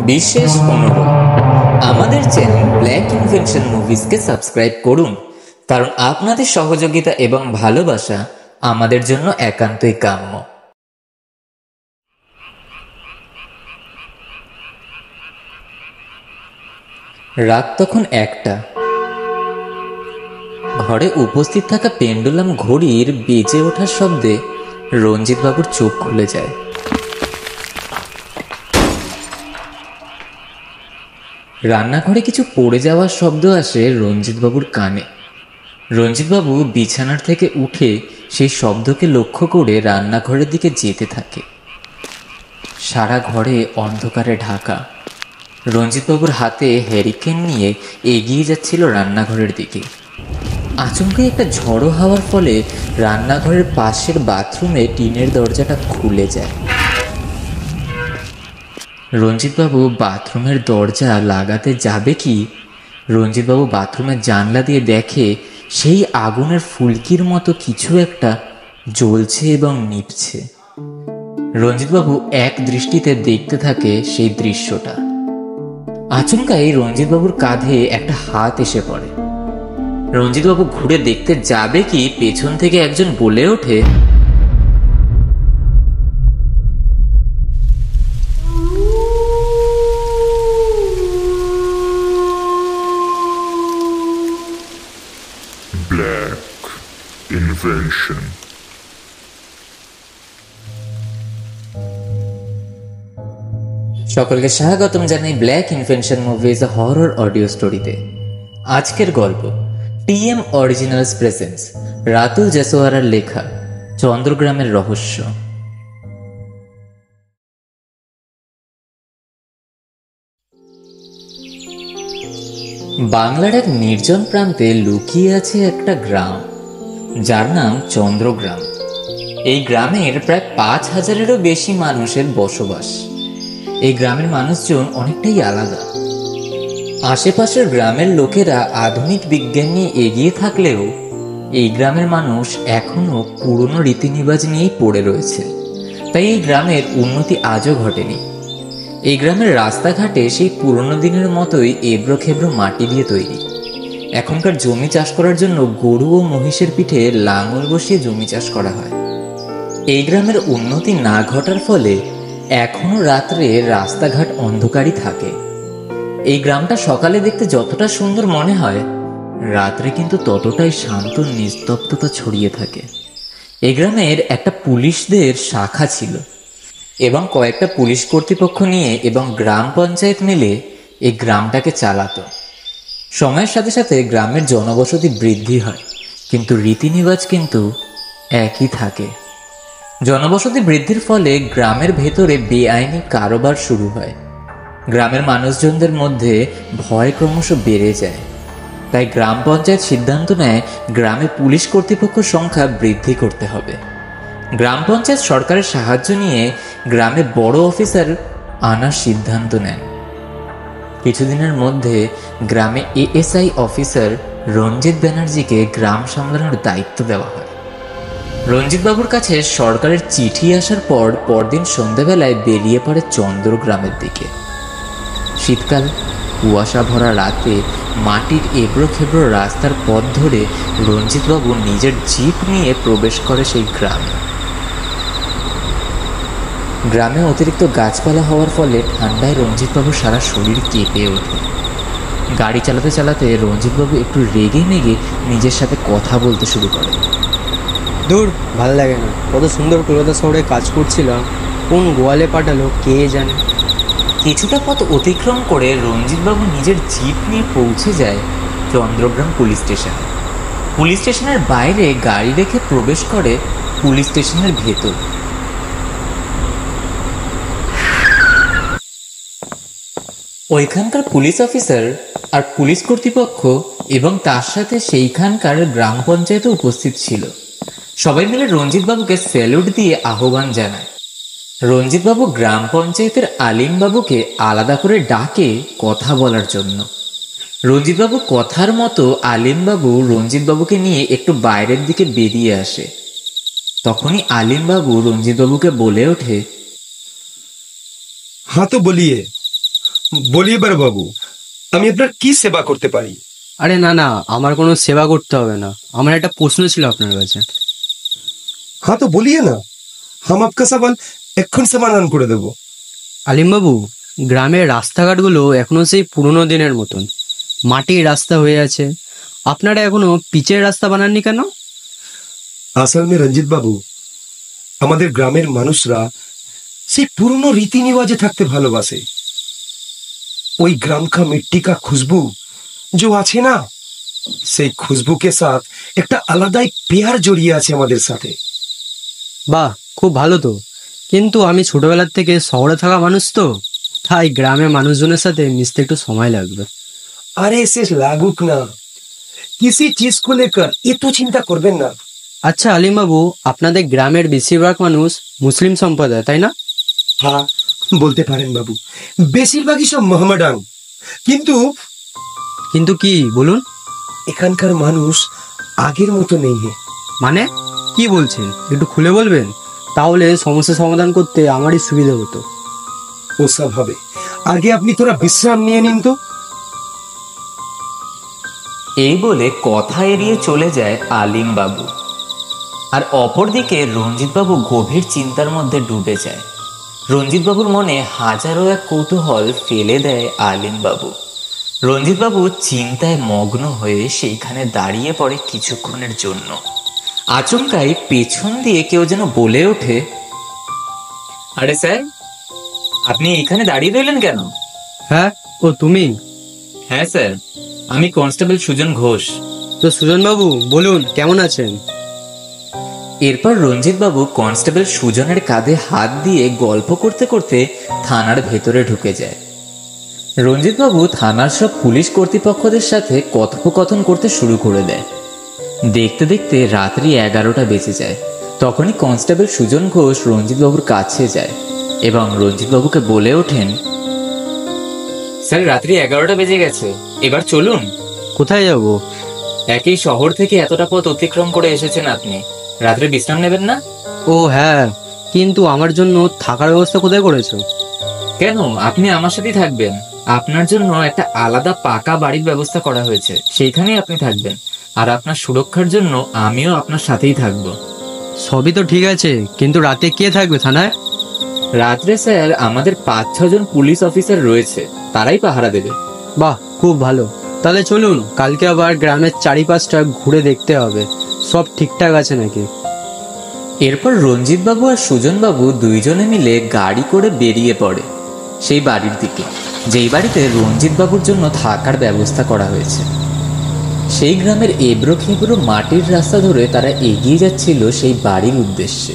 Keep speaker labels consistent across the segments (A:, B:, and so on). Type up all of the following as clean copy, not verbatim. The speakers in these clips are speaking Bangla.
A: বিশেষ অনুরোধ, আমাদের চ্যানেল ব্ল্যাক ইনভেনশন মুভিজকে সাবস্ক্রাইব করুন, কারণ আপনাদের সহযোগিতা এবং ভালোবাসা আমাদের জন্য একান্তই কাম্য। রাত তখন 1টা। ঘরে উপস্থিত থাকা পেন্ডুলাম ঘড়ির বেজে ওঠার শব্দে রঞ্জিত বাবুর চোখ খুলে যায়। রান্নাঘরে কিছু পড়ে যাওয়ার শব্দ আসে রঞ্জিত বাবুর কানে। রঞ্জিত বাবু বিছানার থেকে উঠে সেই শব্দকে লক্ষ্য করে রান্নাঘরের দিকে যেতে থাকে। সারা ঘরে অন্ধকারে ঢাকা। রঞ্জিত বাবুর হাতে হ্যারিকেন নিয়ে এগিয়ে যাচ্ছিল রান্নাঘরের দিকে। আচমকা একটা ঝড়ো হাওয়ার ফলে রান্নাঘরের পাশের বাথরুমে টিনের দরজাটা খুলে যায়। রঞ্জিতবাবু বাথরুমের দরজা লাগাতে যাবে কি, রঞ্জিতবাবু বাথরুমের জানলা দিয়ে দেখে সেই আগুনের ফুলকির মতো কিছু একটা জ্বলছে এবং নিভছে। রঞ্জিতবাবু এক দৃষ্টিতে দেখতে থাকে সেই দৃশ্যটা। আচমকাই রঞ্জিতবাবুর কাঁধে একটা হাত এসে পড়ে। রঞ্জিতবাবু ঘুরে দেখতে যাবে কি, পেছন থেকে একজন বলে ওঠে,
B: ব্ল্যাক ইনভেনশন।
A: সকলকে স্বাগতম জানাই black invention movies horror audio স্টোরিতে। আজকের গল্প টিএম অরিজিনালস প্রেজেন্স রাতুল জেসওয়ারার লেখা চন্দ্রগ্রামের রহস্য। বাংলার এক নির্জন প্রান্তে লুকিয়ে আছে একটা গ্রাম, যার নাম চন্দ্রগ্রাম। এই গ্রামের প্রায় 5000-এরও বেশি মানুষের বসবাস। এই গ্রামের মানুষজন অনেকটাই আলাদা। আশেপাশের গ্রামের লোকেরা আধুনিক বিজ্ঞান নিয়ে এগিয়ে থাকলেও এই গ্রামের মানুষ এখনো পুরনো রীতিনিবাজ নিয়েই পড়ে রয়েছে। তাই এই গ্রামের উন্নতি আজও ঘটেনি। এই গ্রামের রাস্তাঘাটে সেই পুরনো দিনের মতোই এবড়ো খেবড়ো মাটি দিয়ে তৈরি। এখনকার জমি চাষ করার জন্য গরু ও মহিষের পিঠে লাঙল বসিয়ে জমি চাষ করা হয়। এই গ্রামের উন্নতি না ঘটার ফলে এখনো রাত্রে রাস্তাঘাট অন্ধকারই থাকে। এই গ্রামটা সকালে দেখতে যতটা সুন্দর মনে হয়, রাত্রে কিন্তু ততটাই শান্ত নিস্তব্ধতা ছড়িয়ে থাকে। এই গ্রামের একটা পুলিশদের শাখা ছিল এবং কয়েকটা পুলিশ কর্তৃপক্ষ নিয়ে এবং গ্রাম পঞ্চায়েত মিলে এই গ্রামটাকে চালাতো। সময়ের সাথে সাথে গ্রামের জনবসতি বৃদ্ধি হয়, কিন্তু রীতিনিবাজ কিন্তু একই থাকে। জনবসতি বৃদ্ধির ফলে গ্রামের ভেতরে বেআইনি কারবার শুরু হয়। গ্রামের মানুষজনদের মধ্যে ভয় ক্রমশ বেড়ে যায়। তাই গ্রাম পঞ্চায়েত সিদ্ধান্ত নেয় গ্রামে পুলিশ কর্তৃপক্ষ সংখ্যা বৃদ্ধি করতে হবে। গ্রাম পঞ্চায়েত সরকারের সাহায্য নিয়ে গ্রামে বড় অফিসার আনার সিদ্ধান্ত নেন। কিছুদিনের মধ্যে গ্রামে এএসআই অফিসার রঞ্জিত ব্যানার্জিকে গ্রাম সামলানোর দায়িত্ব দেওয়া হয়। রঞ্জিত বাবুর কাছে সরকারের চিঠি আসার পর পরদিন সন্ধ্যাবেলায় বেরিয়ে পড়ে চন্দ্রগ্রামের দিকে। শীতকাল, কুয়াশা ভরা রাতে মাটির এবড়ো খেবড়ো রাস্তার পথ ধরে রঞ্জিতবাবু নিজের জিপ নিয়ে প্রবেশ করে সেই গ্রামে। গ্রামে অতিরিক্ত গাছপালা হওয়ার ফলে ঠান্ডায় রঞ্জিতবাবুর সারা শরীর কেঁপে ওঠে। গাড়ি চালাতে চালাতে রঞ্জিতবাবু একটু রেগে মেগে নিজের সাথে কথা বলতে শুরু করে।
C: দূর, ভাল লাগে না। কত সুন্দর কলকাতা শহরে কাজ করছিলাম, কোন গোয়ালে পাঠালো কে জানে।
A: কিছুটা পথ অতিক্রম করে রঞ্জিতবাবু নিজের জিপ নিয়ে পৌঁছে যায় চন্দ্রগ্রাম পুলিশ স্টেশনে। পুলিশ স্টেশনের বাইরে গাড়ি রেখে প্রবেশ করে পুলিশ স্টেশনের ভেতর। ওইখানকার পুলিশ অফিসার আর পুলিশ কর্তৃপক্ষ এবং তার সাথে সেইখানকার গ্রাম পঞ্চায়েতও উপস্থিত ছিল। সবাই মিলে রঞ্জিতবাবুকে স্যালুট দিয়ে আহ্বান জানায়। রঞ্জিতবাবু গ্রাম পঞ্চায়েতের আলিমবাবুকে আলাদা করে ডাকে কথা বলার জন্য। রঞ্জিতবাবু কথার মতো আলিমবাবু রঞ্জিতবাবুকে নিয়ে একটু বাইরের দিকে বেরিয়ে আসে। তখনই আলিমবাবু রঞ্জিতবাবুকে বলে ওঠে,
D: हाँ तो बोलिए बोलिए बड़े बाबू, আমি আপনার কি সেবা করতে পারি?
C: আরে না না, আমার কোনো সেবা করতে হবে না, আমার একটা প্রশ্ন ছিল আপনার কাছে।
D: हाँ तो बोलिए ना, हम आपका सवाल এক্ষুনি সমাধান করে দেব।
C: আলিমবাবু, গ্রামের রাস্তাঘাটগুলো এখনো সেই পুরনো দিনের মতন মাটির রাস্তা হয়ে আছে, আপনারা এখনো পিচের রাস্তা বানাননি কেন?
D: আসল में রঞ্জিত বাবু, আমাদের গ্রামের মানুষরা সেই পুরনো রীতি নিवाजे থাকতে ভালোবাসে। ওই গ্রাম का मिट्टी का खुशबू जो আছে না, সেই খুশবু के साथ একটা আলাদাই প্যার জড়িয়ে আছে আমাদের সাথে।
C: বাহ, খুব ভালো তো। কিন্তু আমি ছোটবেলার থেকে শহরে থাকা মানুষ তো, তাই গ্রামের মানুষজনের সাথে মিশতে একটু সময় লাগবে।
D: আরে সে লাগুক না, किसी चीज को लेकर এত চিন্তা করবেন না।
C: আচ্ছা আলিমবাবু, আপনাদের গ্রামের বেশিরভাগ মানুষ মুসলিম সম্প্রদায়, তাই না?
D: হ্যাঁ বলতে পারেন বাবু, বেশিরভাগই সব মোহামেডান। কিন্তু
C: কিন্তু কি বলুন?
D: এখানকার মানুষ আগের মতো নেই।
C: মানে কি বলছেন, একটু খুলে বলবেন? তাহলে সমস্যা সমাধান করতে আমারই সুবিধা হতো।
D: ওসব হবে, আগে আপনি তোরা বিশ্রাম নিয়ে নিন তো।
A: এই বলে কথা এড়িয়ে চলে যায় আলিমবাবু। আর অপরদিকে রঞ্জিতবাবু গভীর চিন্তার মধ্যে ডুবে যায়। রঞ্জিতবাবুর মনে হাজারো এক কৌতূহল ফেলে দেয় আলিমবাবু। রঞ্জিতবাবু চিন্তায় মগ্ন হয়ে সেইখানে দাঁড়িয়ে পড়ে কিছুক্ষণের জন্য। আচমকাই পেছন দিয়ে কেউ যেন বলে ওঠে, আরে স্যার, আপনি এখানে দাঁড়িয়ে রইলেন কেন?
C: হ্যাঁ, ও তুমি?
A: হ্যাঁ স্যার, আমি কনস্টেবল সুজন ঘোষ।
C: তো সুজনবাবু বলুন, কেমন আছেন?
A: এরপর রঞ্জিতবাবু কনস্টেবল সুজনের কাঁধে হাত দিয়ে গল্প করতে করতে থানার ভেতরে ঢুকে যায়। রঞ্জিতবাবু থানার সব পুলিশ কর্তৃপক্ষদের সাথে কথোপকথন করতে শুরু করে দেয়। দেখতে দেখতে রাত্রি 11টা বেজে যায়। তখনই কনস্টেবল সুজন ঘোষ রঞ্জিতবাবুর কাছে যায় এবং রঞ্জিতবাবুকে বলে ওঠেন, স্যার, রাত্রি 11টা বেজে গেছে, এবার চলুন।
C: কোথায় যাব?
A: একই শহর থেকে এতটা পথ অতিক্রম করে এসেছেন আপনি, রাত্রে বিশ্রাম নেবেন না?
C: ও হ্যাঁ, কিন্তু আমার জন্য থাকার ব্যবস্থা কোথায় করেছো?
A: কেন, আপনি আমার সাথেই থাকবেন। আপনার জন্য একটা আলাদা পাকা বাড়ির ব্যবস্থা করা হয়েছে, সেইখানেই আপনি থাকবেন। আর আপনার সুরক্ষার জন্য আমিও আপনার সাথেই থাকব।
C: সবই তো ঠিক আছে, কিন্তু রাতে কে থাকবে থানায়?
A: রাত্রে স্যার আমাদের 5-6 জন পুলিশ অফিসার রয়েছে, তারাই পাহারা দেবে।
C: বাহ, খুব ভালো। তাহলে চলুন, কালকে আবার গ্রামের চারিপাশটা ঘুরে দেখতে হবে সব ঠিকঠাক আছে নাকি।
A: এরপর রঞ্জিতবাবু আর সুজনবাবু দুইজনে মিলে গাড়ি করে বেরিয়ে পড়ে সেই বাড়ির দিকে, যেই বাড়িতে রঞ্জিতবাবুর জন্য থাকার ব্যবস্থা করা হয়েছে। সেই গ্রামের এবড়ো খেবড়ো মাটির রাস্তা ধরে তারা এগিয়ে যাচ্ছিল সেই বাড়ির উদ্দেশ্যে।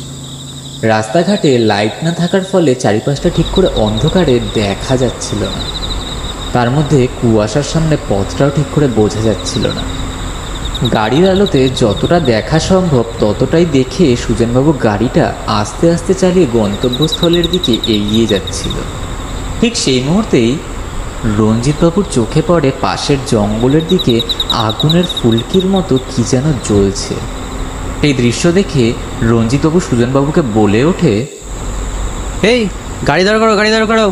A: রাস্তাঘাটে লাইট না থাকার ফলে চারিপাশটা ঠিক করে অন্ধকারে দেখা যাচ্ছিল না। তার মধ্যে কুয়াশার সামনে পথটাও ঠিক করে বোঝা যাচ্ছিল না। গাড়ির আলোতে যতটা দেখা সম্ভব ততটাই দেখে সুজনবাবু গাড়িটা আস্তে আস্তে চালিয়ে গন্তব্যস্থলের দিকে এগিয়ে যাচ্ছিল। ঠিক সেই মুহূর্তেই রঞ্জিতবাবুর চোখে পড়ে পাশের জঙ্গলের দিকে আগুনের ফুলকির মতো কি যেন জ্বলছে। এই দৃশ্য দেখে রঞ্জিতবাবু সুজনবাবুকে বলে ওঠে,
C: এই গাড়ি দাঁড় করো, গাড়ি দাঁড় করো।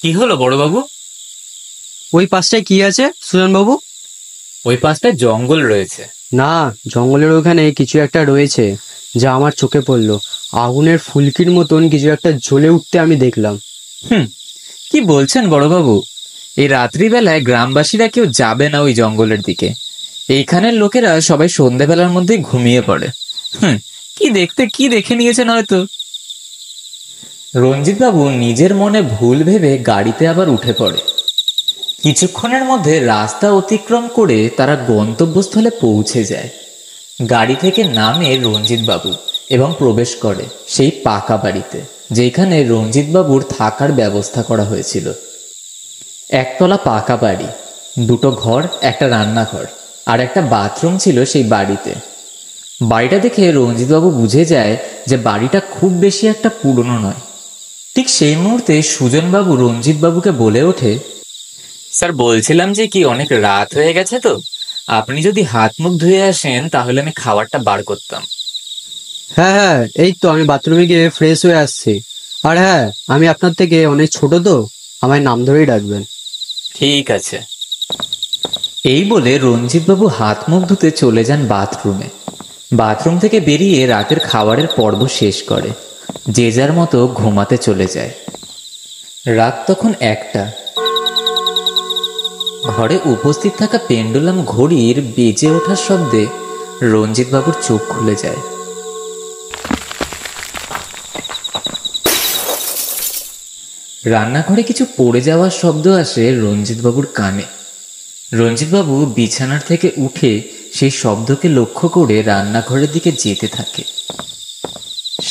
A: কি হলো বড়বাবু?
C: ওই পাশটায় কি আছে সুজনবাবু?
A: ওই পাশটায় জঙ্গল রয়েছে।
C: না, জঙ্গলের ওখানে কিছু একটা রয়েছে যা আমার চোখে পড়লো। আগুনের ফুলকির মতন কিছু একটা জ্বলে উঠতে আমি দেখলাম।
A: কি বলছেন বড়বাবু? এই রাত্রিবেলায় গ্রামবাসীরা কেউ যাবে না ওই জঙ্গলের দিকে। এইখানের লোকেরা সবাই সন্ধ্যাবেলার মধ্যেই ঘুমিয়ে পড়ে। কি দেখে নিয়েছেন হয়তো। রঞ্জিতবাবু নিজের মনে ভুল ভেবে গাড়িতে আবার উঠে পড়ে। কিছুক্ষণের মধ্যে রাস্তা অতিক্রম করে তারা গন্তব্যস্থলে পৌঁছে যায়। গাড়ি থেকে নামে রঞ্জিতবাবু এবং প্রবেশ করে সেই পাকা বাড়িতে, যেখানে রঞ্জিতবাবুর থাকার ব্যবস্থা করা হয়েছিল। একতলা পাকা বাড়ি, 2টো ঘর, একটা রান্নাঘর আর একটা বাথরুম ছিল সেই বাড়িতে। বাড়িটা দেখে রঞ্জিতবাবু বুঝে যায় যে বাড়িটা খুব বেশি একটা পুরনো নয়। ঠিক সেই মুহূর্তে সুজনবাবু রঞ্জিতবাবুকে বলে ওঠে, স্যার, বলছিলাম যে কি অনেক রাত হয়ে গেছে তো, আপনি যদি হাত মুখ ধুয়ে আসেন তাহলে আমি খাবারটা বার করতাম।
C: হ্যাঁ হ্যাঁ, এই তো আমি বাথরুমে গিয়ে ফ্রেশ হয়ে আসছি। আর হ্যাঁ, আমি আপনার থেকে অনেক ছোট, তো আমায় নাম ধরেই ডাকবেন।
A: ঠিক আছে। এই বলে রঞ্জিতবাবু হাত মুখ ধুতে চলে যান বাথরুমে। বাথরুম থেকে বেরিয়ে রাতের খাবারের পর্ব শেষ করে যে যার মতো ঘুমাতে চলে যায়। রাত তখন 1টা। ঘরে উপস্থিত থাকা পেন্ডুলাম ঘড়ির বেজে ওঠার শব্দে রঞ্জিতবাবুর চোখ খুলে যায়। রান্নাঘরে কিছু পড়ে যাওয়ার শব্দ আসে রঞ্জিতবাবুর কানে। রঞ্জিতবাবু বিছানার থেকে উঠে সেই শব্দকে লক্ষ্য করে রান্নাঘরের দিকে যেতে থাকে।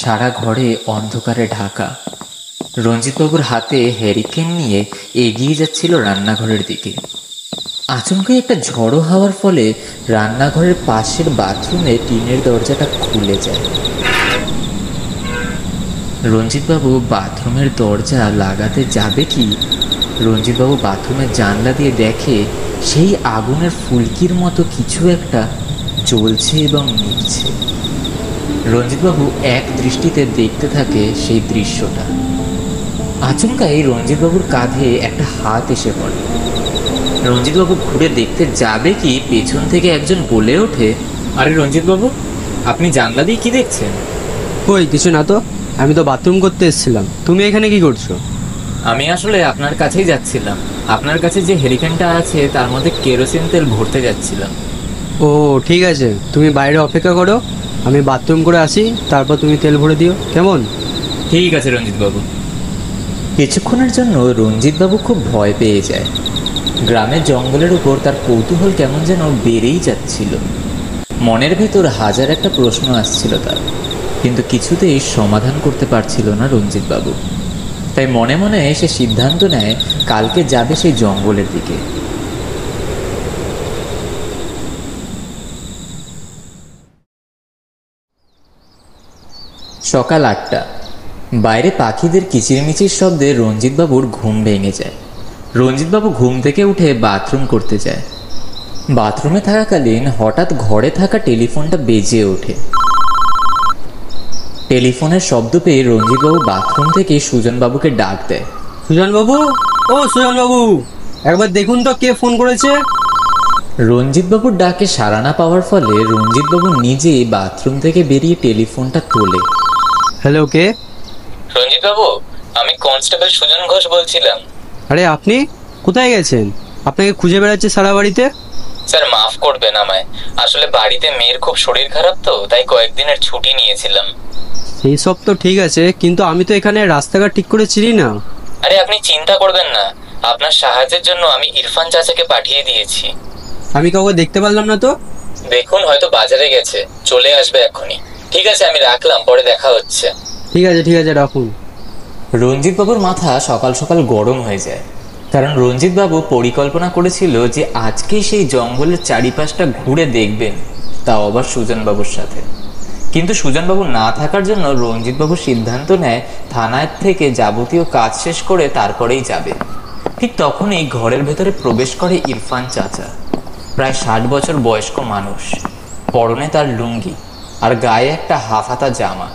A: সারা ঘরে অন্ধকারে ঢাকা। রঞ্জিতবাবুর হাতে হ্যারিকেন নিয়ে এগিয়ে যাচ্ছিল রান্নাঘরের দিকে। আচমকাই একটা ঝড়ো হাওয়ার ফলে রান্নাঘরের পাশের বাথরুমে টিনের দরজাটা খুলে যায়। রঞ্জিতবাবু বাথরুমের দরজা লাগাতে যাবে কি, রঞ্জিতবাবু বাথরুমের জানলা দিয়ে দেখে সেই আগুনের ফুলকির মতো কিছু একটা জ্বলছে এবং নিভছে। রঞ্জিতবাবু এক দৃষ্টিতে দেখতে থাকে সেই দৃশ্যটা। আচমকাই রঞ্জিতবাবুর কাঁধে একটা হাত এসে পড়ে। রঞ্জিতবাবু ঘুরে দেখতে যাবে কি, পেছন থেকে একজন বলে ওঠে, আরে রঞ্জিতবাবু, আপনি জানলা দিয়ে কি দেখছেন?
C: কই, কিছু না তো, আমি তো বাথরুম করতে এসেছিলাম। তুমি এখানে কি করছো?
A: আমি আসলে আপনার কাছেই যাচ্ছিলাম। আপনার কাছে যে হেরিকেনটা আছে তার মধ্যে কেরোসিন তেল ভরতে যাচ্ছিলাম।
C: ও ঠিক আছে, তুমি বাইরে অপেক্ষা করো, আমি বাথরুম করে আসি, তারপর তুমি তেল ভরে দিও, কেমন?
A: ঠিক আছে রঞ্জিতবাবু। কিছুক্ষণের জন্য রঞ্জিতবাবু খুব ভয় পেয়ে যায়। গ্রামের জঙ্গলের উপর তার কৌতূহল কেমন যেন বেড়েই যাচ্ছিল। মনের ভেতর হাজার একটা প্রশ্ন আসছিল তার, কিন্তু কিছুতেই সমাধান করতে পারছিল না রঞ্জিতবাবু। তাই মনে মনে সে সিদ্ধান্ত নেয় কালকে যাবে সেই জঙ্গলের দিকে। সকাল 8টা। বাইরে পাখিদের কিচিরমিচির শব্দে রঞ্জিতবাবুর ঘুম ভেঙে যায়। রঞ্জিতবাবু ঘুম থেকে উঠে বাথরুম করতে যায়। বাথরুমে থাকাকালীন হঠাৎ ঘরে থাকা টেলিফোনটা বেজে ওঠে। টেলিফোনের শব্দ পেয়ে রঞ্জিতবাবু বাথরুম থেকে সুজনবাবুকে ডাক দেয়।
C: সুজনবাবু, ও সুজনবাবু, একবার দেখুন তো কে ফোন করেছে।
A: রঞ্জিতবাবুর ডাকে সাড়া না পাওয়ার ফলে রঞ্জিতবাবু নিজেই বাথরুম থেকে বেরিয়ে টেলিফোনটা তোলে।
C: হ্যালো, কে?
A: রঞ্জিতবাবু, আমি কনস্টেবল সুজন ঘোষ বলছিলাম।
C: আরে আপনি কোথায় গেছেন? আপনাকে খুঁজে বেড়াচ্ছে সারা বাড়িতে।
A: স্যার মাফ করবেন আমায়, আসলে বাড়িতে মেয়ের খুব শরীর খারাপ তো, তাই কয়েকদিনের ছুটি নিয়েছিলাম।
C: সেই সব তো ঠিক আছে, কিন্তু আমি তো এখানে রাস্তাঘাট ঠিক করে চিনি না।
A: আরে আপনি চিন্তা করবেন না, আপনার সাহায্যের জন্য আমি ইরফান চাচাকে পাঠিয়ে দিয়েছি।
C: আমি কাউকে দেখতে পারলাম না তো।
A: দেখুন, হয়তো বাজারে গেছে, চলে আসবে এক্ষুনি। ঠিক আছে, আমি রাখলাম, পরে দেখা হচ্ছে।
C: ঠিক আছে ঠিক আছে, রাখুন।
A: রঞ্জিতবাবুর মাথা সকাল সকাল গরম হয়ে যায়, কারণ রঞ্জিতবাবু পরিকল্পনা করেছিল যে আজকেই সেই জঙ্গলের চারিপাশটা ঘুরে দেখবেন, তাও আবার সুজনবাবুর সাথে। কিন্তু সুজনবাবু না থাকার জন্য রঞ্জিতবাবু সিদ্ধান্ত নেয় থানার থেকে যাবতীয় কাজ শেষ করে তারপরেই যাবে। ঠিক তখনই ঘরের ভেতরে প্রবেশ করে ইরফান চাচা। প্রায় 60 বছর বয়স্ক মানুষ, পরনে তার লুঙ্গি আর গায়ে একটা হাফহাতা জামা,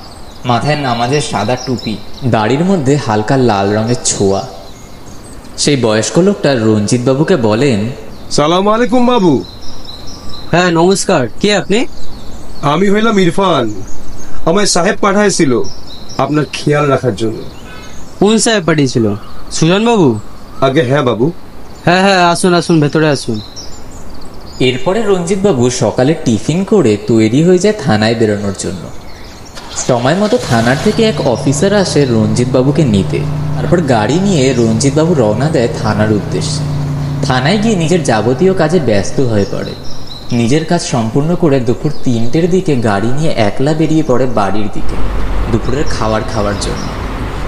A: মাথায় নামাজের সাদা টুপি, দাড়ির মধ্যে হালকা লাল রঙের ছোঁয়া। সেই বয়স্ক লোকটা রঞ্জিতবাবুকে বলেন,
D: সালাম আলাইকুম বাবু।
C: হ্যাঁ নমস্কার, কে আপনি?
D: আমি হইলাম ইরফান। আমায় সাহেব পাঠাইছিল আপনার খেয়াল রাখার জন্য।
C: কোন সাহেব পাঠিয়েছিল? সুজনবাবু?
D: আগে হ্যাঁ বাবু।
C: হ্যাঁ হ্যাঁ, আসুন আসুন, ভেতরে আসুন।
A: এরপরে রঞ্জিতবাবু সকালে টিফিন করে তৈরি হয়ে যায় থানায় বেরোনোর জন্য। সময় মতো থানার থেকে এক অফিসার আসে রঞ্জিতবাবুকে নিতে। তারপর গাড়ি নিয়ে রঞ্জিতবাবু রওনা দেয় থানার উদ্দেশ্যে। থানায় গিয়ে নিজের যাবতীয় কাজে ব্যস্ত হয়ে পড়ে। নিজের কাজ সম্পূর্ণ করে দুপুর 3টের দিকে গাড়ি নিয়ে একলা বেরিয়ে পড়ে বাড়ির দিকে দুপুরের খাবার খাওয়ার জন্য।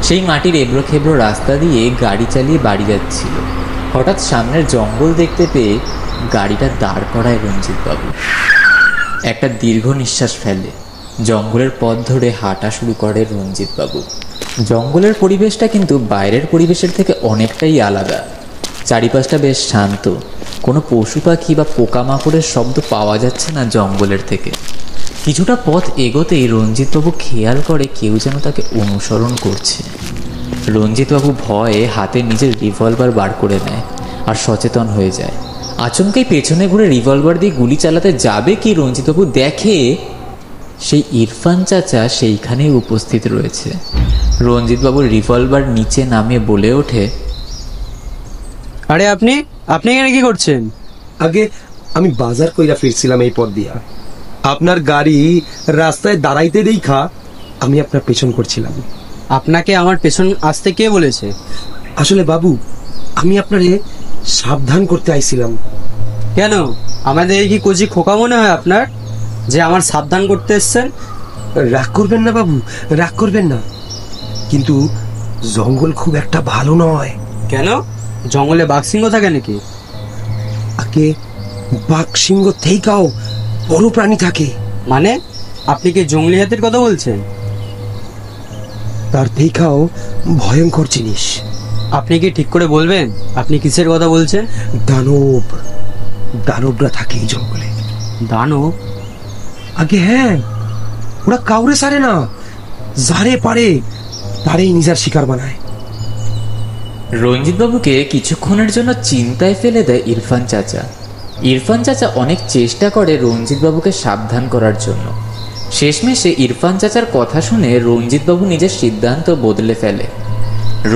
A: সেই মাটির এবড়ো খেবড়ো রাস্তা দিয়ে গাড়ি চালিয়ে বাড়ি যাচ্ছিল। হঠাৎ সামনের জঙ্গল দেখতে পেয়ে গাড়িটা দাঁড় করায় রঞ্জিতবাবু। একটা দীর্ঘ নিঃশ্বাস ফেলে জঙ্গলের পথ ধরে হাঁটা শুরু করে রঞ্জিতবাবু। জঙ্গলের পরিবেশটা কিন্তু বাইরের পরিবেশের থেকে অনেকটাই আলাদা। চারিপাশটা বেশ শান্ত, কোনো পশু পাখি বা পোকামাকড়ের শব্দ পাওয়া যাচ্ছে না জঙ্গলের থেকে। কিছুটা পথ এগোতেই রঞ্জিতবাবু খেয়াল করে কেউ যেন তাকে অনুসরণ করছে। রঞ্জিতবাবু ভয়ে হাতে নিজের রিভলভার বার করে নেয় আর সচেতন হয়ে যায়। আচমকাই পেছনে ঘুরে রিভলভার দিয়ে গুলি চালাতে যাবে কি রঞ্জিতবাবু দেখে সেই ইরফান চাচা সেইখানেই উপস্থিত রয়েছে। রঞ্জিতবাবুর রিভলভার নিচে নামিয়ে বলে ওঠে,
C: আরে আপনি আপনি এখানে কি করছেন?
D: আগে আমি বাজার কইরা ফিরছিলাম এই পথ দিয়া, আপনার গাড়ি রাস্তায় দাঁড়াইতে দেখা আমি আপনার পেছন করছিলাম।
C: আপনাকে আমার পেছন আসতে কে বলেছে?
D: আসলে বাবু, আমি আপনারে সাবধান করতে আইছিলাম।
C: কেন, আমাদের কি কচি খোকা মনে হয় আপনার যে আমার সাবধান করতে এসছেন?
D: রাগ করবেন না বাবু, রাগ করবেন না, কিন্তু জঙ্গল খুব একটা ভালো নয়।
C: কেন, জঙ্গলে বাঘ সিংহ থাকে নাকি?
D: আগে বাঘ সিংহ থেকেও বড় প্রাণী থাকে।
C: মানে আপনি কি জঙ্গলি হাতির কথা বলছেন?
D: তার থেকেও ভয়ঙ্কর জিনিস।
C: আপনি কি ঠিক করে বলবেন আপনি কিসের কথা বলছেন?
D: দানব, দানবরা থাকে এই জঙ্গলে।
C: দানব?
D: আগে হ্যাঁ, ওরা কাউরে সারে না, যারে পারে তারেই নিজের শিকার বানায়।
A: রঞ্জিতবাবুকে কিছুক্ষণের জন্য চিন্তায় ফেলে দেয় ইরফান চাচা। ইরফান চাচা অনেক চেষ্টা করে রঞ্জিতবাবুকে সাবধান করার জন্য। শেষমেশে ইরফান চাচার কথা শুনে রঞ্জিতবাবু নিজের সিদ্ধান্ত বদলে ফেলে।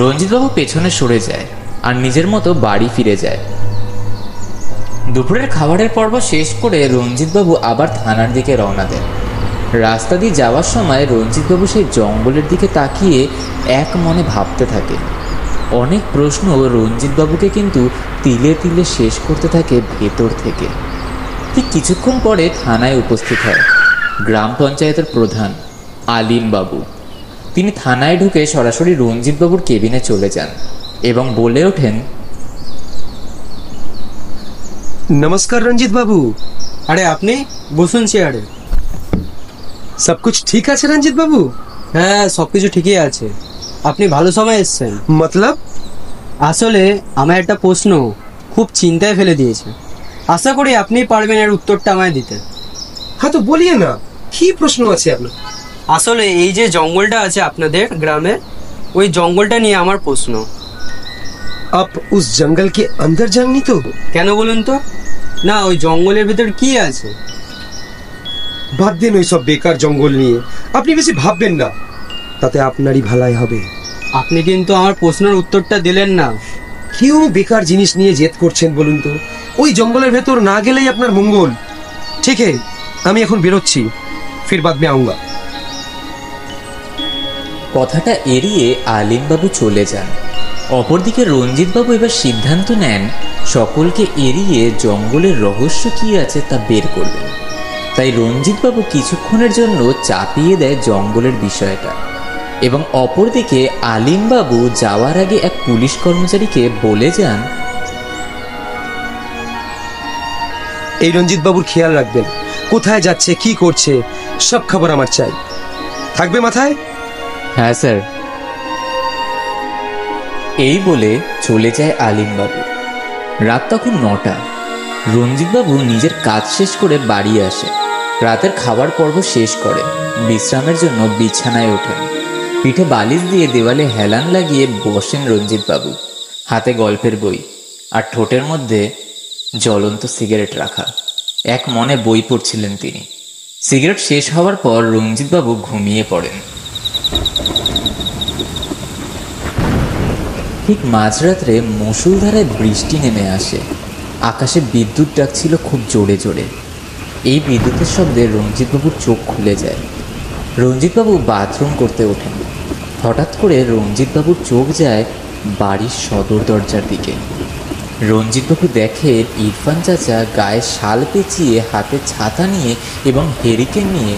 A: রঞ্জিতবাবু পেছনে সরে যায় আর নিজের মতো বাড়ি ফিরে যায়। দুপুরের খাবারের পর্ব শেষ করে রঞ্জিতবাবু আবার থানার দিকে রওনা দেন। রাস্তা দিয়ে যাওয়ার সময় রঞ্জিতবাবু সেই জঙ্গলের দিকে তাকিয়ে এক মনে ভাবতে থাকে। অনেক প্রশ্ন রঞ্জিতবাবুকে কিন্তু তিলে তিলে শেষ করতে থাকে ভেতর থেকে। ঠিক কিছুক্ষণ পরে থানায় উপস্থিত হয় গ্রাম পঞ্চায়েতের প্রধান আলিম বাবু। তিনি থানায় ঢুকে সরাসরি রঞ্জিতবাবুর কেবিনে চলে যান এবং বলে ওঠেন,
D: নমস্কার রঞ্জিত বাবু।
C: আরে আপনি বসুন চেয়ারে।
D: সব কুছ ঠিক আছে রঞ্জিত বাবু?
C: হ্যাঁ, সবকিছু ঠিকই আছে। আপনি ভালো সময় এসেছেন।
D: মতলব?
C: আসলে আমার একটা প্রশ্ন খুব চিন্তায় ফেলে দিয়েছে। আশা করি আপনি পারবেন এর উত্তরটা আমায় দিতে।
D: হ্যাঁ তো বলিয়ে না, কি প্রশ্ন আছে আপনার?
C: আসলে এই যে জঙ্গলটা আছে আপনাদের গ্রামে, ওই জঙ্গলটা নিয়ে আমার প্রশ্ন।
D: আপ উস জঙ্গল কে অন্দর যাননি তো?
C: কেন বলুন তো? না, ওই জঙ্গলের ভিতর কি আছে?
D: বাদ দেন ওই সব বেকার জঙ্গল নিয়ে, আপনি বেশি ভাববেন না, তাতে আপনারই ভালাই হবে।
C: আপনি কিন্তু আমার প্রশ্নের উত্তরটা দিলেন না।
D: কেউ বেকার জিনিস নিয়ে জেদ করছেন বলুন তো? ওই জঙ্গলের ভেতর না গেলেই আপনার মঙ্গল। ঠিক আছে, আমি এখন বেরোচ্ছি, ফির বাদ মে আউঙ্গা।
A: কথাটা এড়িয়ে আলিমবাবু চলে যান। অপরদিকে রঞ্জিতবাবু এবার সিদ্ধান্ত নেন সকলকে এড়িয়ে জঙ্গলের রহস্য কি আছে তা বের করবেন। তাই রঞ্জিতবাবু কিছুক্ষণের জন্য চাপিয়ে দেয় জঙ্গলের বিষয়টা এবং অপরদিকে আলিমবাবু যাওয়ার আগে এক পুলিশ কর্মচারীকে বলে যান,
D: এই রঞ্জিত বাবুর খেয়াল রাখবেন, কোথায় যাচ্ছে কি করছে সব খবর আমার চাই, থাকবে মাথায়?
A: হ্যাঁ স্যার। এই বলে চলে যায় আলিমবাবু। রাত তখন 9টা। রঞ্জিতবাবু নিজের কাজ শেষ করে বাড়ি আসে। রাতের খাবার পর্ব শেষ করে বিশ্রামের জন্য বিছানায় ওঠেন। পিঠে বালিশ দিয়ে দেওয়ালে হেলান লাগিয়ে বসেন রঞ্জিতবাবু, হাতে গল্পের বই আর ঠোঁটের মধ্যে জ্বলন্ত সিগারেট রাখা। এক মনে বই পড়ছিলেন তিনি। সিগারেট শেষ হওয়ার পর রঞ্জিতবাবু ঘুমিয়ে পড়েন। ঠিক মাঝরাত্রে মুষলধারায় বৃষ্টি নেমে আসে। আকাশে বিদ্যুৎ ডাকছিল খুব জোরে জোরে। এই বিদ্যুতের শব্দে রঞ্জিতবাবুর চোখ খুলে যায়। রঞ্জিতবাবু বাথরুম করতে ওঠেন। হঠাৎ করে রঞ্জিতবাবুর চোখ যায় বাড়ির সদর দরজার দিকে। রঞ্জিতবাবু দেখেন ইরফান চাচা গায়ে শাল পেঁচিয়ে, হাতে ছাতা নিয়ে এবং হেরিকেন নিয়ে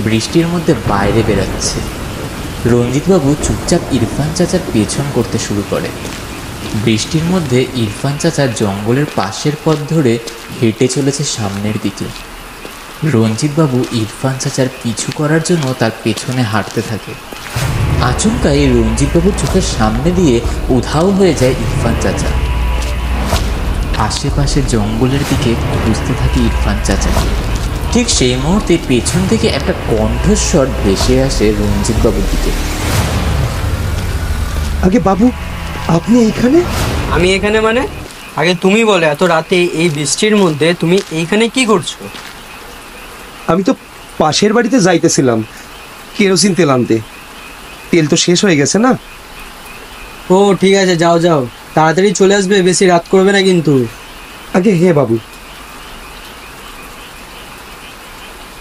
A: বৃষ্টির মধ্যে বাইরে বেরোচ্ছে। রঞ্জিতবাবু চুপচাপ ইরফান চাচার পেছন করতে শুরু করে। বৃষ্টির মধ্যে ইরফান চাচা জঙ্গলের পাশের পথ ধরে হেঁটে চলেছে সামনের দিকে। রঞ্জিতবাবু ইরফান চাচার পিছু করার জন্য তার পেছনে হাঁটতে থাকে। আচমকাই রঞ্জিতবাবুর চোখের সামনে দিয়ে উধাও হয়ে যায় ইরফান চাচা। আশেপাশে জঙ্গলের দিকে খুঁজতে থাকে ইরফান চাচাকে, ঠিক সেই মুহূর্তে পেছন থেকে একটা কণ্ঠস্বর ভেসে আসে রঞ্জিত বাবুর দিকে।
D: আগে বাবু, আপনি এইখানে?
C: আমি এখানে মানে? আগে তুমি বলে, এত রাতে এই বৃষ্টির মধ্যে তুমি এইখানে কি করছো?
D: আমি তো পাশের বাড়িতে যাইতেছিলাম কেরোসিন তেল আনতে। তেল তো শেষ হয়ে গেছে না।
C: ও ঠিক আছে, যাও যাও, তাড়াতাড়ি চলে আসবে, বেশি রাত করবে না কিন্তু।
D: আগে হে বাবু।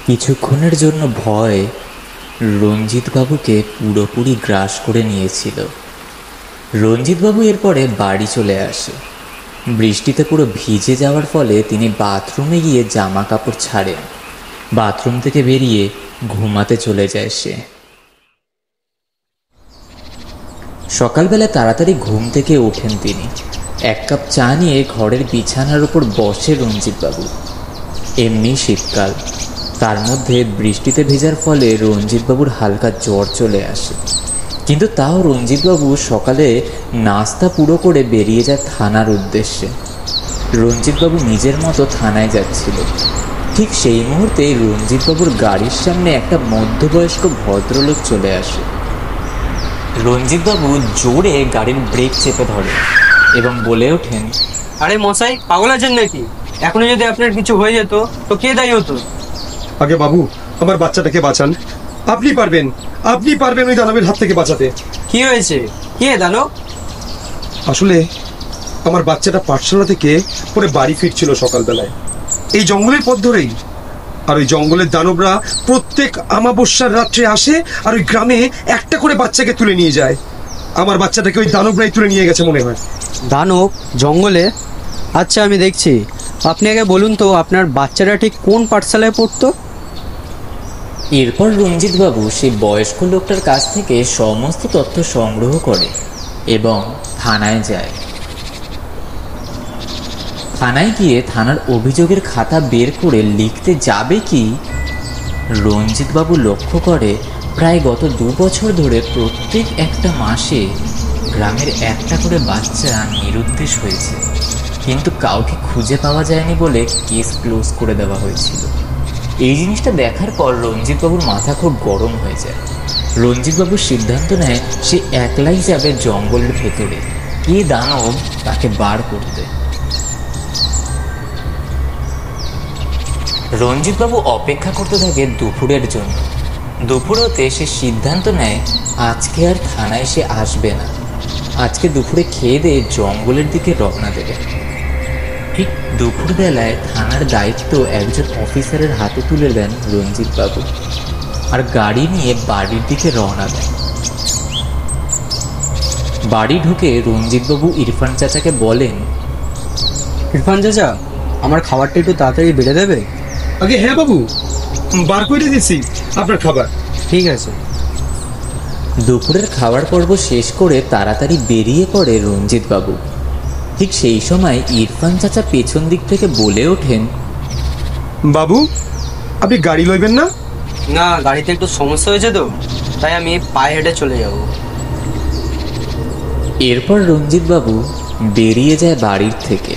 A: কিছুক্ষণের জন্য ভয় রঞ্জিত বাবুকে পুরোপুরি গ্রাস করে নিয়েছিল। রঞ্জিত বাবু এরপরে বাড়ি চলে আসে। বৃষ্টিতে পুরো ভিজে যাওয়ার ফলে তিনি বাথরুমে গিয়ে জামা কাপড় ছাড়েন। বাথরুম থেকে বেরিয়ে ঘুমাতে চলে যায় সে। সকালবেলা তাড়াতাড়ি ঘুম থেকে ওঠেন তিনি। এক কাপ চা নিয়ে ঘরের বিছানার উপর বসে রঞ্জিত বাবু। এমনি শীতকাল, তার মধ্যে বৃষ্টিতে ভেজার ফলে রঞ্জিত বাবুর হালকা জ্বর চলে আসে। কিন্তু তাও রঞ্জিত বাবু সকালে নাস্তা পুরো করে বেরিয়ে যায় থানার উদ্দেশ্যে। রঞ্জিত বাবু নিজের মতো থানায় যাচ্ছিল। ঠিক সেই মুহূর্তে রঞ্জিত বাবুর গাড়ির সামনে একটা মধ্যবয়স্ক ভদ্রলোক চলে আসে। রঞ্জিত বাবু জোরে গাড়ির ব্রেক চেপে ধরে এবং বলে ওঠেন,
C: আরে মশাই, পাগল আছেন নাকি? এখনো যদি আপনার কিছু হয়ে যেত তো কে দায়ী হতো?
D: আগে বাবু, আমার বাচ্চাটাকে বাঁচান। আপনি পারবেন, আপনি পারবেন ওই দানবের হাত থেকে বাঁচাতে।
C: কি হয়েছে? কে দানব?
D: আসলে আমার বাচ্চাটা পাঠশালা থেকে পরে বাড়ি ফিরছিল সকালবেলায় এই জঙ্গলের পথ ধরেই। আর ওই জঙ্গলের দানবরা প্রত্যেক আমাবস্যার রাত্রে আসে আর ওই গ্রামে একটা করে বাচ্চাকে তুলে নিয়ে যায়। আমার বাচ্চাটাকে ওই দানবরাই তুলে নিয়ে গেছে মনে হয়।
C: দানব জঙ্গলে? আচ্ছা, আমি দেখছি। আপনি আগে বলুন তো, আপনার বাচ্চাটা ঠিক কোন পাঠশালায় পড়তো?
A: এরপর রঞ্জিত বাবু সেই বয়স্ক লোকটার কাছ থেকে সমস্ত তথ্য সংগ্রহ করে এবং থানায় যায়। থানায় গিয়ে থানার অভিযোগের খাতা বের করে লিখতে যাবে কি, রঞ্জিত বাবু লক্ষ্য করে প্রায় গত 2 বছর ধরে প্রত্যেক একটা মাসে গ্রামের একটা করে বাচ্চা নিরুদ্দেশ হয়েছে, কিন্তু কাউকে খুঁজে পাওয়া যায়নি বলে কেস ক্লোজ করে দেওয়া হয়েছিল। এই জিনিসটা দেখার পর রঞ্জিত বাবুর মাথা খুব গরম হয়ে যায়। রঞ্জিত বাবুর সিদ্ধান্ত নেয় সে একলাই যাবে জঙ্গলের ভেতরে, কে দানব তাকে বার করতে। রঞ্জিত বাবু অপেক্ষা করতে থাকে দুপুরের জন্য। দুপুর হতে সে সিদ্ধান্ত নেয় আজকে আর থানায় সে আসবে না। আজকে দুপুরে খেয়ে দিয়ে জঙ্গলের দিকে রওনা দেবে। ঠিক দুপুরবেলায় থানার দায়িত্ব একজন অফিসারের হাতে তুলে দেন রঞ্জিত বাবু, আর গাড়ি নিয়ে বাড়ির দিকে রওনা দেন। বাড়ি ঢুকে রঞ্জিত বাবু ইরফান চাচাকে বলেন,
C: ইরফান চাচা, আমার খাবারটা একটু তাড়াতাড়ি বেড়ে দেবে?
D: আগে হ্যাঁ বাবু, বার করে দিয়েছি আপনার খাবার।
C: ঠিক আছে।
A: দুপুরের খাওয়ার পর্ব শেষ করে তাড়াতাড়ি বেরিয়ে পড়ে রঞ্জিত বাবু। ঠিক সেই সময় ইরফান চাচা পেছন দিক থেকে বলে ওঠেন,
D: বাবু, আপনি গাড়ি লইবেন না?
C: না, গাড়িতে একটু সমস্যা হয়েছে তো, তাই আমি পায়ে হেঁটে চলে যাব।
A: এরপর রঞ্জিত বাবু বেরিয়ে যায় বাড়ির থেকে।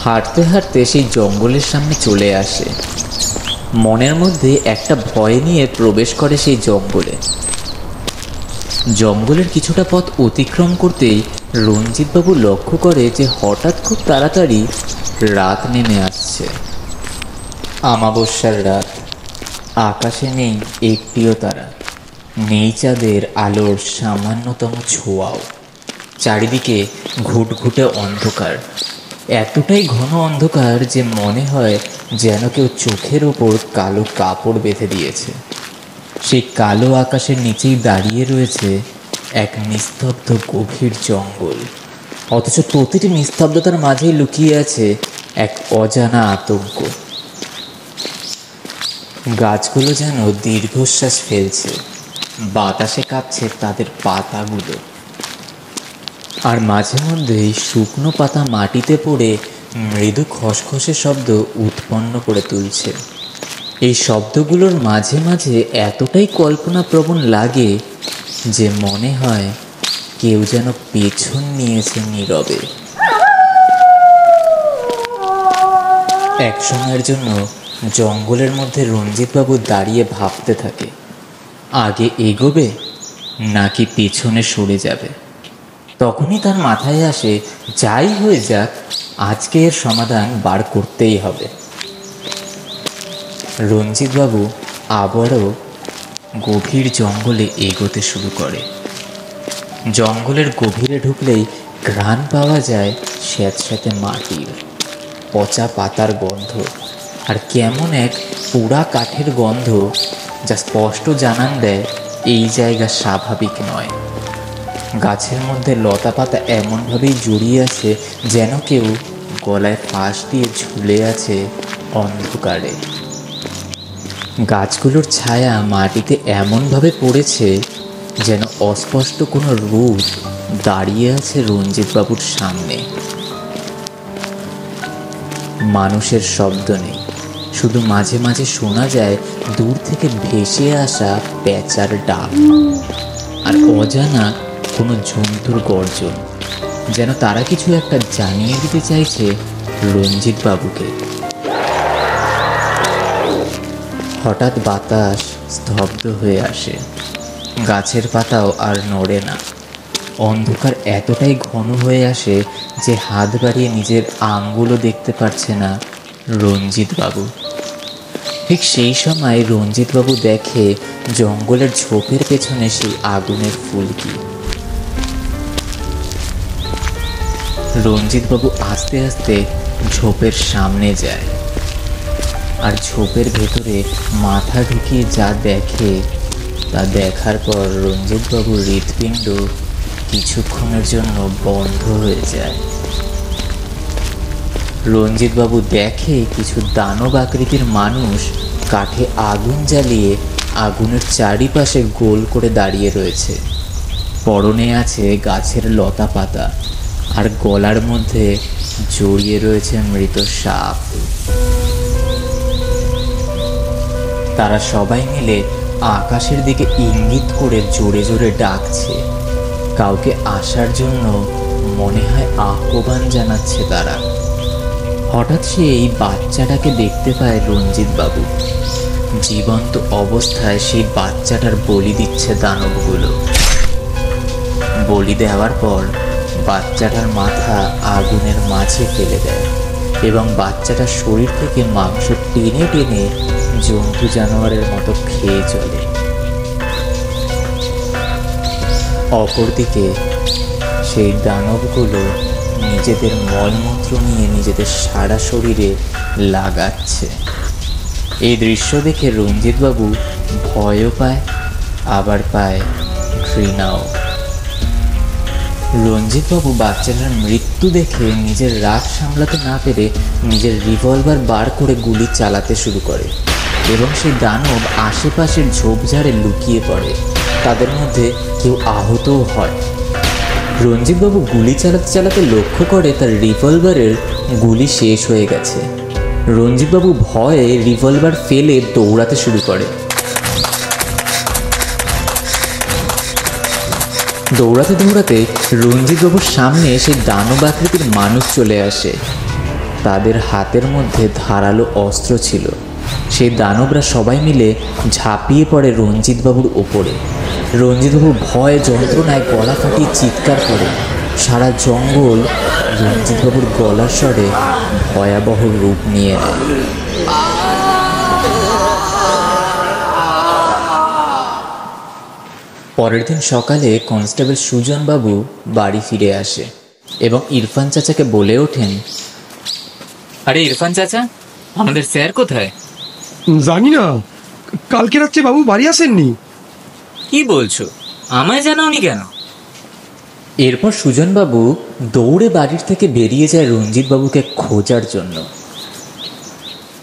A: হাঁটতে হাঁটতে সেই জঙ্গলের সামনে চলে আসে। মনের মধ্যে একটা ভয় নিয়ে প্রবেশ করে সেই জঙ্গলে। জঙ্গলের কিছুটা পথ অতিক্রম করতেই রঞ্জিত বাবু লক্ষ্য করে যে হঠাৎ খুব তাড়াতাড়ি রাত নেমে আসছে। আমাবস্যার রাত, আকাশে নেই একটিও তারা, নেই চাঁদের আলোর সামান্যতম ছোঁয়াও। চারিদিকে ঘুটঘুটে অন্ধকার, এতটাই ঘন অন্ধকার যে মনে হয় যেন কেউ চোখের ওপর কালো কাপড় বেঁধে দিয়েছে। সেই কালো আকাশের নিচেই দাঁড়িয়ে রয়েছে এক নিস্তব্ধ গভীর জঙ্গল, অথচ প্রতিটি নিস্তব্ধতার মাঝেই লুকিয়ে আছে এক অজানা আতঙ্ক। গাছগুলো যেন দীর্ঘশ্বাস ফেলছে, বাতাসে কাঁপছে তাদের পাতাগুলো, আর মাঝে মধ্যেই শুকনো পাতা মাটিতে পড়ে মৃদু খসখসে শব্দ উৎপন্ন করে তুলছে। এই শব্দগুলোর মাঝে মাঝে এতটাই কল্পনাপ্রবণ লাগে যে মনে হয় কেউ যেন পেছন নিয়েছে নীরবে। এক সময়ের জন্য জঙ্গলের মধ্যে রঞ্জিতবাবু দাঁড়িয়ে ভাবতে থাকে, আগে এগোবে নাকি পেছনে সরে যাবে। তখনই তার মাথায় আসে, যাই হয়ে যাক, আজকে এর সমাধান বার করতেই হবে। রঞ্জিতবাবু আবারও গভীর জঙ্গলে এগোতে শুরু করে। জঙ্গলের গভীরে ঢুকলেই ঘ্রাণ পাওয়া যায় স্যাঁতস্যাঁতে মাটির, পচা পাতার গন্ধ আর কেমন এক পোড়া কাঠের গন্ধ, যা স্পষ্ট জানান দেয় এই জায়গা স্বাভাবিক নয়। গাছের মধ্যে লতা পাতা এমনভাবেই জড়িয়ে আছে যেন কেউ গলায় ফাঁস দিয়ে ঝুলে আছে অন্ধকারে। গাছগুলোর ছায়া মাটিতে এমনভাবে পড়েছে যেন অস্পষ্ট কোনো রূপ দাঁড়িয়ে আছে রঞ্জিতবাবুর সামনে। মানুষের শব্দ নেই, শুধু মাঝে মাঝে শোনা যায় দূর থেকে ভেসে আসা পেঁচার ডাক আর অজানা কোনো জন্তুর গর্জন, যেন তারা কিছু একটা জানিয়ে দিতে চাইছে রঞ্জিতবাবুকে। হঠাৎ বাতাস স্তব্ধ হয়ে আসে, গাছের পাতাও আর নড়ে না। অন্ধকার এতটাই ঘন হয়ে আসে যে হাত বাড়িয়ে নিজের আঙ্গুলও দেখতে পারছে না রঞ্জিতবাবু। ঠিক সেই সময় রঞ্জিতবাবু দেখে জঙ্গলের ঝোপের পেছনে সেই আগুনের ফুলকি। রঞ্জিতবাবু আস্তে আস্তে ঝোপের সামনে যায় আর ঝোপের ভেতরে মাথা ঢুকিয়ে যা দেখে তা দেখার পর রঞ্জিতবাবুর হৃৎপিণ্ড কিছুক্ষণের জন্য বন্ধ হয়ে যায়। রঞ্জিতবাবু দেখে কিছু দানব আকৃতির মানুষ কাঠে আগুন জ্বালিয়ে আগুনের চারিপাশে গোল করে দাঁড়িয়ে রয়েছে। পরনে আছে গাছের লতা পাতা আর গলার মধ্যে জড়িয়ে রয়েছে মৃত সাপ। তারা সবাই মিলে আকাশের দিকে ইঙ্গিত করে জোরে জোরে ডাকছে, কাউকে আসার জন্য মনে হয় আহ্বান জানাচ্ছে তারা। হঠাৎ সে এই বাচ্চাটাকে দেখতে পায় রঞ্জিতবাবু। জীবন্ত অবস্থায় সেই বাচ্চাটার বলি দিচ্ছে দানবগুলো। বলি দেওয়ার পর বাচ্চাটার মাথা আগুনের মাঝে ফেলে দেয় এবং বাচ্চাটার শরীর থেকে মাংস টেনে টেনে জন্তু জানোয়ারের মতো খেয়ে চলে। অপরদিকে সেই দানবগুলো নিজেদের মলমূত্র নিয়ে নিজেদের সারা শরীরে লাগাচ্ছে। এই দৃশ্য দেখে রঞ্জিতবাবু ভয়ও পায়, আবার পায় ঘৃণাও। রঞ্জিতবাবু বাচ্চাটার মৃত্যু দেখে নিজের রাগ সামলাতে না পেরে নিজের রিভলভার বার করে গুলি চালাতে শুরু করে এবং সেই দানব আশেপাশের ঝোপঝাড়ে লুকিয়ে পড়ে। তাদের মধ্যে কেউ আহতও হয়। রঞ্জিতবাবু গুলি চালাতে চালাতে লক্ষ্য করে তার রিভলভারের গুলি শেষ হয়ে গেছে। রঞ্জিতবাবু ভয়ে রিভলভার ফেলে দৌড়াতে শুরু করে। দৌড়াতে দৌড়াতে রঞ্জিতবাবুর সামনে সেই দানব আকৃতির মানুষ চলে আসে। তাদের হাতের মধ্যে ধারালো অস্ত্র ছিল। সেই দানবরা সবাই মিলে ঝাঁপিয়ে পড়ে রঞ্জিতবাবুর ওপরে। রঞ্জিতবাবু ভয়ে যন্ত্রণায় গলা ফাটিয়ে চিৎকার করে। সারা জঙ্গল রঞ্জিতবাবুর গলার স্বরে ভয়াবহ রূপ নিয়ে নেয়। পরের দিন সকালে কনস্টেবল সুজনবাবু বাড়ি ফিরে আসে এবং ইরফান চাচাকে বলে ওঠেন, আরে ইরফান চাচা, আমাদের স্যার কোথায়?
D: জানি না, কালকে রাত্রে বাবু বাড়ি আসেননি।
A: কি বলছো? আমায় জানাওনি কেন? এরপর সুজনবাবু দৌড়ে বাড়ির থেকে বেরিয়ে যায় রঞ্জিতবাবুকে খোঁজার জন্য।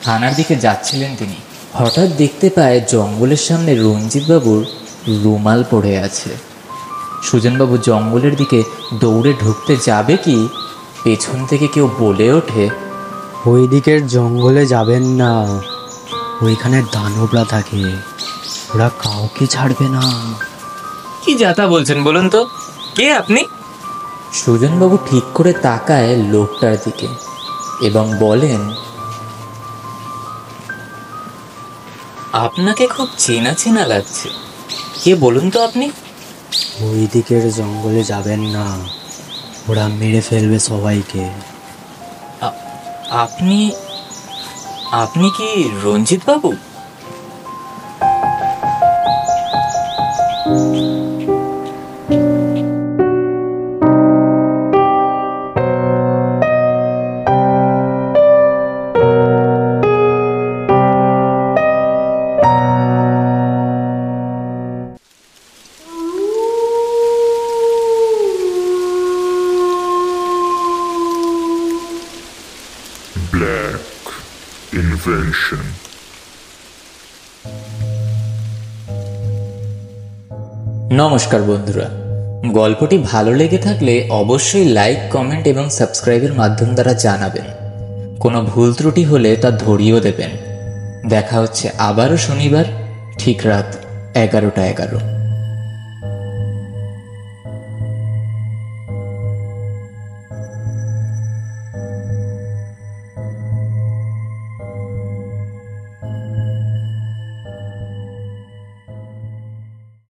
A: থানার দিকে যাচ্ছিলেন তিনি, হঠাৎ দেখতে পায় জঙ্গলের সামনে রঞ্জিতবাবুর রুমাল পড়ে আছে। সুজনবাবু জঙ্গলের দিকে দৌড়ে ঢুকতে যাবে কি পেছন থেকে কেউ বলে ওঠে,
C: ওই দিকের জঙ্গলে যাবেন না, ওইখানে দানবরা থাকে, ওরা কাউকে ছাড়বে না।
A: কি যাতা বলছেন বলুন তো, কে আপনি? সুজনবাবু ঠিক করে তাকায় লোকটার দিকে এবং বলেন, আপনাকে খুব চেনা চেনা লাগছে। কে বলুন তো আপনি?
C: ওই দিকের জঙ্গলে যাবেন না, ওরা মেরে ফেলবে সবাইকে।
A: আপনি আপনি কি রঞ্জিত বাবু?
B: Black invention.
A: নমস্কার বন্ধুরা, গল্পটি ভালো লেগে থাকলে অবশ্যই লাইক, কমেন্ট এবং সাবস্ক্রাইবের মাধ্যম দ্বারা জানাবেন। কোনো ভুল ত্রুটি হলে তা ধরিয়েও দেবেন। দেখা হচ্ছে আবারও শনিবার ঠিক রাত 11টা 11।